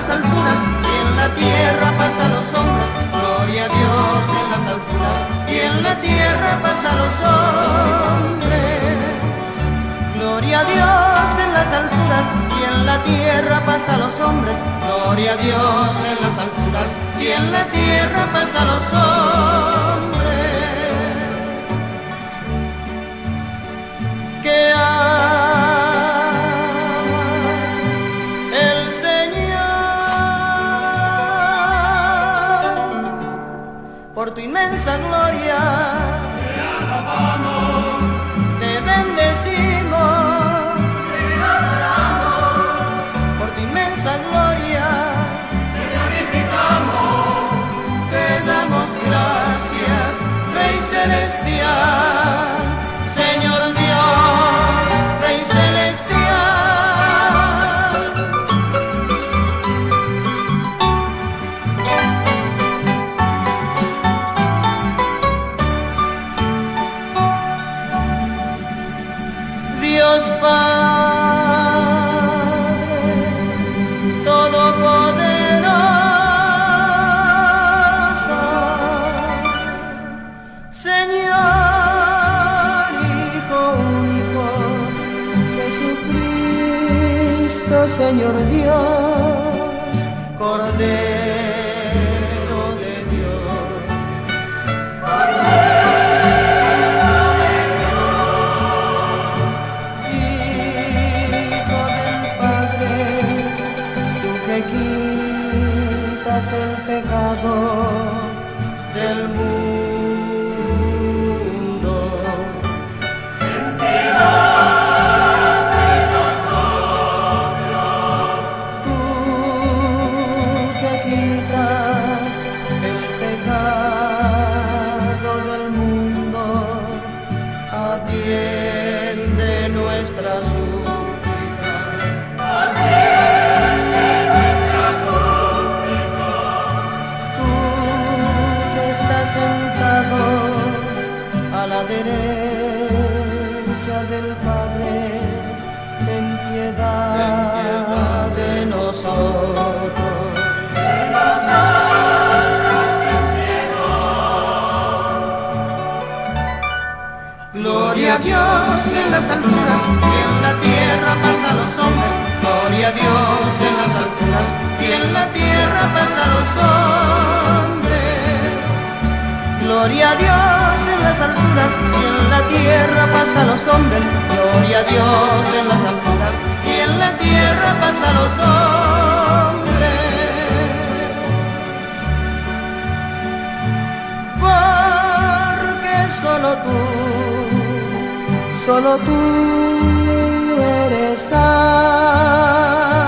las alturas y en la tierra paz a los hombres. Gloria a Dios en las alturas y en la tierra paz a los hombres. Gloria a Dios en las alturas y en la tierra paz a los hombres. Gloria a Dios en las alturas y en la tierra paz a los hombres. Que por tu inmensa gloria, te alabamos, te bendecimos, te adoramos, por tu inmensa gloria, te glorificamos, te damos gracias, Rey Celestial, Señor Dios, Rey Celestial. Dios Padre Todopoderoso, Señor Hijo único, Jesucristo, Señor Dios, Cordero de Dios, quitas el pecado del mundo. Ten piedad de nosotros. Tú que quitas el pecado del mundo, atiende nuestra súplica. Sentado a la derecha del Padre, ten piedad de nosotros. De nosotros ten piedad. Gloria a Dios en las alturas y en la tierra paz a los hombres. Gloria a Dios en las alturas y en la tierra paz a los hombres. Gloria a Dios en las alturas y en la tierra paz a los hombres. Gloria a Dios en las alturas y en la tierra paz a los hombres. Porque solo tú eres santo.